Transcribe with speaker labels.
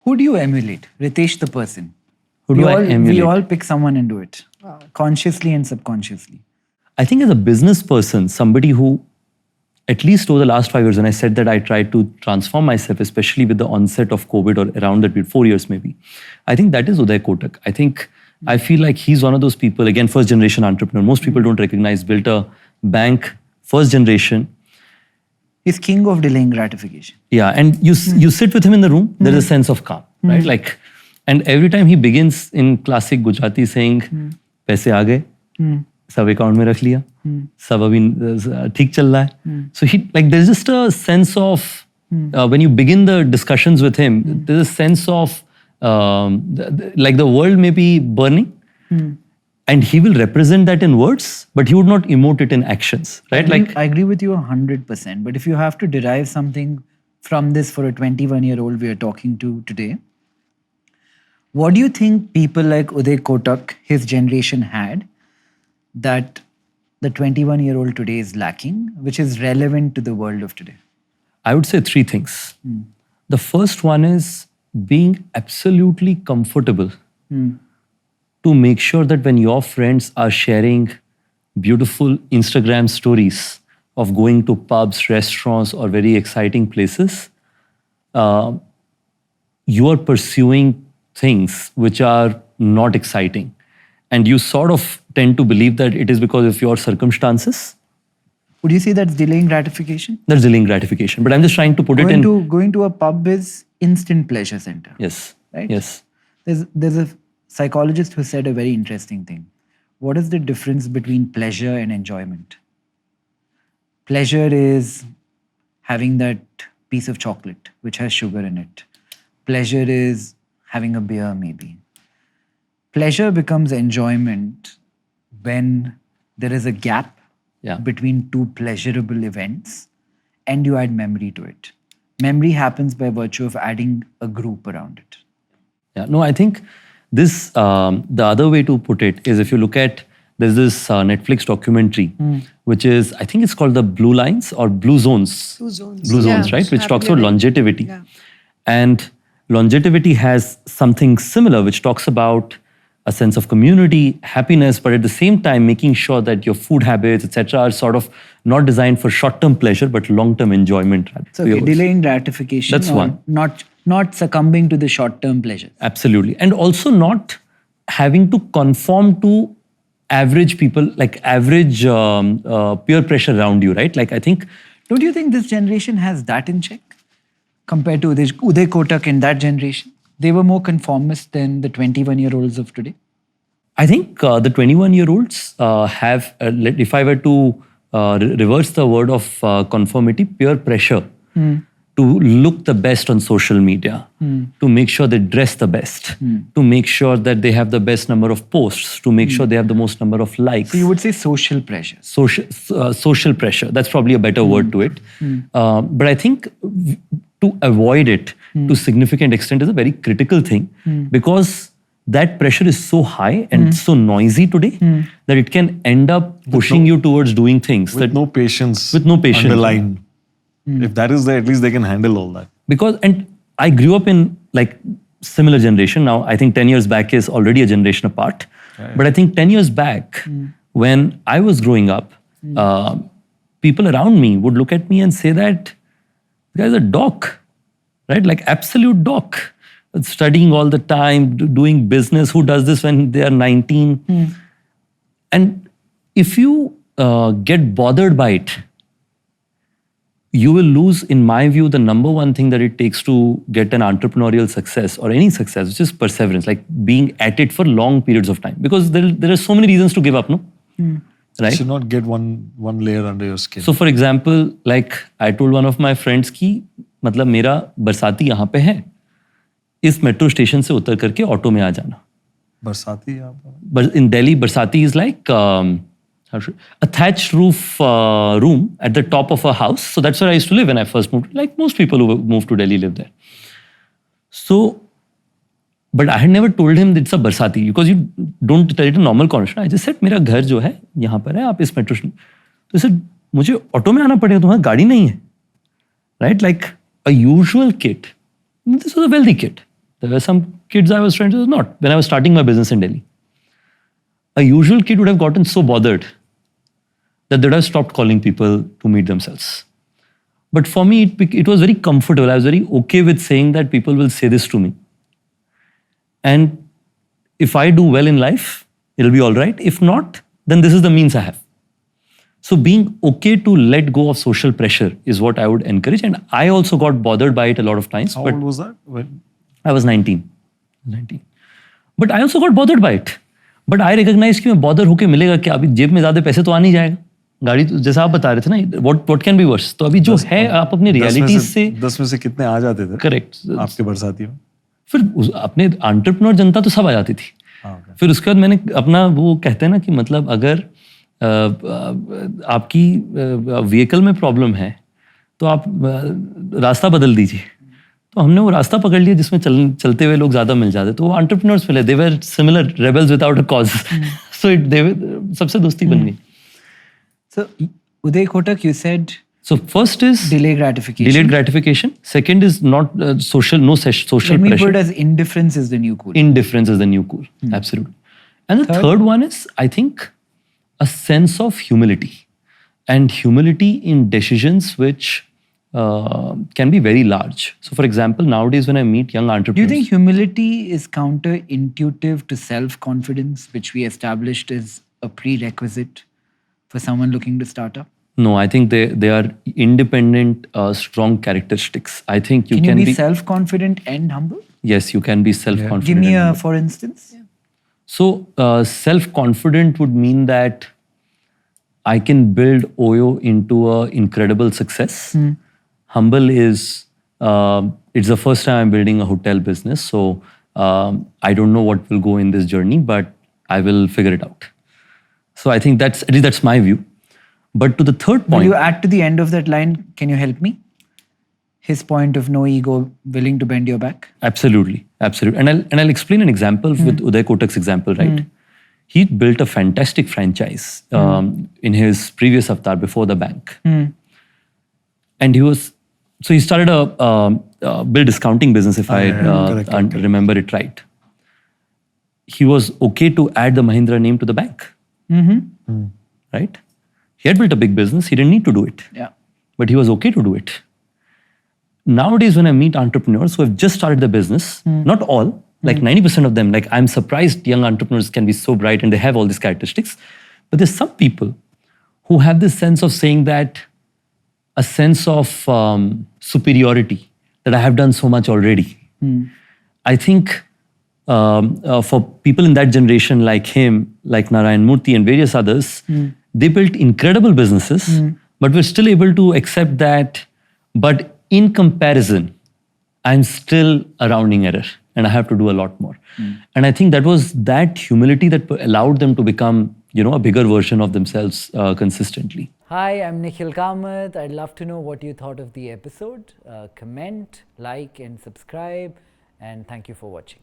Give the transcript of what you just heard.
Speaker 1: Who do you emulate? Ritesh the person.
Speaker 2: Who do I emulate?
Speaker 1: We all pick someone and do it, consciously and subconsciously.
Speaker 2: I think as a business person, somebody who, at least over the last 5 years, when I said that I tried to transform myself, especially with the onset of COVID or around that period, 4 years maybe, I think that is Uday Kotak. I feel like he's one of those people, again, first generation entrepreneur. Most people don't recognize, built a bank, first generation.
Speaker 1: He's king of delaying gratification.
Speaker 2: Yeah, and you sit with him in the room, there is a sense of calm, right? Like, and every time he begins in classic Gujarati saying, "Paise aa gaye, sab account mein rakh liya, sab abhi theek chal raha hai." So there's just a sense of when you begin the discussions with him, there's a sense of like the world may be burning. And he will represent that in words, but he would not emote it in actions, right?
Speaker 1: I agree with you 100%. But if you have to derive something from this for a 21-year-old we are talking to today, what do you think people like Uday Kotak, his generation, had that the 21-year-old today is lacking, which is relevant to the world of today?
Speaker 2: I would say 3 things. The first one is being absolutely comfortable to make sure that when your friends are sharing beautiful Instagram stories of going to pubs, restaurants, or very exciting places, you are pursuing things which are not exciting. And you sort of tend to believe that it is because of your circumstances.
Speaker 1: Would you say that's delaying gratification?
Speaker 2: That's delaying gratification. But I'm just trying to put it in...
Speaker 1: Going to a pub is instant pleasure center.
Speaker 2: Yes.
Speaker 1: Right?
Speaker 2: Yes.
Speaker 1: There's a psychologist who said a very interesting thing. What is the difference between pleasure and enjoyment? Pleasure is having that piece of chocolate which has sugar in it. Pleasure is having a beer maybe. Pleasure becomes enjoyment when there is a gap between 2 pleasurable events and you add memory to it. Memory happens by virtue of adding a group around it.
Speaker 2: Yeah, no, I think this, the other way to put it is if you look at, there's this Netflix documentary, which is, I think it's called the Blue Lines or Blue Zones.
Speaker 3: Blue Zones.
Speaker 2: Blue Zones, right? Which talks about longevity.
Speaker 3: Yeah.
Speaker 2: And longevity has something similar, which talks about a sense of community, happiness, but at the same time making sure that your food habits, etc., are sort of not designed for short-term pleasure, but long-term enjoyment.
Speaker 1: So delaying gratification.
Speaker 2: That's one.
Speaker 1: Not succumbing to the short-term pleasures.
Speaker 2: Absolutely. And also not having to conform to average people, like average peer pressure around you, right? Like I think...
Speaker 1: Don't you think this generation has that in check? Compared to Uday Kotak in that generation? They were more conformist than the 21-year-olds of today?
Speaker 2: I think the 21-year-olds have, if I were to reverse the word of conformity, peer pressure to look the best on social media, to make sure they dress the best, to make sure that they have the best number of posts, to make sure they have the most number of likes.
Speaker 1: So you would say social pressure.
Speaker 2: Social pressure. That's probably a better word to it. But I think to avoid it to significant extent is a very critical thing because that pressure is so high and so noisy today that it can end up pushing you towards doing things
Speaker 4: with no patience.
Speaker 2: With no patience.
Speaker 4: Underlined. If that is there, at least they can handle all that.
Speaker 2: Because, and I grew up in like similar generation. Now, I think 10 years back is already a generation apart.
Speaker 4: Yeah.
Speaker 2: But I think 10 years back, when I was growing up, people around me would look at me and say that this guy's a doc, right? Like absolute doc. Studying all the time, doing business. Who does this when they are 19? And if you get bothered by it, you will lose, in my view, the number one thing that it takes to get an entrepreneurial success or any success, which is perseverance, like being at it for long periods of time. Because there are so many reasons to give up, no? Right?
Speaker 4: You should not get one layer under your skin.
Speaker 2: So for example, like I told one of my friends ki, मतलब मेरा बरसाती यहाँ पे है, इस metro station से उतर करके ऑटो में आ जाना.
Speaker 4: बरसाती यहाँ पर?
Speaker 2: In Delhi, Barsati is like a thatched roof room at the top of a house. So that's where I used to live when I first moved. Like most people who move to Delhi live there. So, but I had never told him that it's a Barsati because you don't tell it in normal conversation. I just said, मेरा घर जो है यहाँ पर है, आप इस metro station. तो he said, मुझे ऑटो में आना पड़ेगा, तुम्हारी गाड़ी नहीं है. Right? Like a usual kid. This was a wealthy kid. There were some kids I was friends with, not. When I was starting my business in Delhi, a usual kid would have gotten so bothered that they would have stopped calling people to meet themselves. But for me, it was very comfortable. I was very okay with saying that people will say this to me. And if I do well in life, it'll be all right. If not, then this is the means I have. So being okay to let go of social pressure is what I would encourage. And I also got bothered by it a lot of times.
Speaker 4: How
Speaker 2: but
Speaker 4: old was that? When?
Speaker 2: I was 19. But I also got bothered by it. But I recognized कि मैं bother होके मिलेगा क्या, अभी जेब में ज़्यादा पैसे तो आ नहीं जाएगा. गाड़ी तो जैसा आप बता रहे थे ना, what can be worse. तो अभी जो है आप अपनी realities से
Speaker 4: 10 में से कितने आ जाते थे?
Speaker 2: Correct.
Speaker 4: आपके बरसाती में?
Speaker 2: फिर अपने entrepreneur जनता तो सब आ जाती थी.
Speaker 4: Okay.
Speaker 2: फिर उसके बाद मैंने अपना वो कहते हैं ना कि मतलब अगर आपकी व्हीकल में प्रॉब्लम है तो आप रास्ता बदल दीजिए. तो हमने वो रास्ता पकड़ लिया जिसमें चलते हुए लोग ज्यादा मिल जाते. तो वो एंटरप्रेन्योर्स मिले. They were similar rebels without a cause. So सबसे दोस्ती बन गई.
Speaker 1: So, Uday Kotak, you said
Speaker 2: So first is
Speaker 1: delay gratification.
Speaker 2: delayed gratification. Second is not social
Speaker 1: Let me
Speaker 2: pressure.
Speaker 1: put it as indifference is the new cool.
Speaker 2: Indifference is the new cool. Absolutely. And the third one is, I think, a sense of humility. And humility in decisions which can be very large. So for example, nowadays when I meet young
Speaker 1: Do you
Speaker 2: entrepreneurs...
Speaker 1: think humility is counterintuitive to self-confidence, which we established is a prerequisite for someone looking to start up?
Speaker 2: No, I think they are independent, strong characteristics. I think you
Speaker 1: Can
Speaker 2: can
Speaker 1: you
Speaker 2: be...
Speaker 1: be self-confident and humble?
Speaker 2: Yes, you can be self-confident.
Speaker 1: Give me
Speaker 2: and
Speaker 1: a
Speaker 2: humble.
Speaker 1: for instance.
Speaker 2: So, self-confident would mean that I can build OYO into an incredible success. Humble is, it's the first time I'm building a hotel business. So, I don't know what will go in this journey, but I will figure it out. So, I think at least that's my view. But to the third point...
Speaker 1: Will you add to the end of that line? Can you help me? His point of no ego, willing to bend your back?
Speaker 2: Absolutely, absolutely. And I'll explain an example with Uday Kotak's example, right? He built a fantastic franchise in his previous avatar before the bank. And he started a bill discounting business, if I
Speaker 4: correct.
Speaker 2: remember it right. He was okay to add the Mahindra name to the bank, right? He had built a big business. He didn't need to do it.
Speaker 1: Yeah.
Speaker 2: But he was okay to do it. Nowadays, when I meet entrepreneurs who have just started the business, not all, like 90% of them, like I'm surprised young entrepreneurs can be so bright and they have all these characteristics. But there's some people who have this sense of saying that, a sense of superiority, that I have done so much already. I think for people in that generation like him, like Narayan Murthy and various others, they built incredible businesses, but we're still able to accept that. But in comparison, I'm still a rounding error and I have to do a lot more. And I think that was that humility that allowed them to become, a bigger version of themselves consistently.
Speaker 3: Hi, I'm Nikhil Kamath. I'd love to know what you thought of the episode. Comment, like and subscribe, and thank you for watching.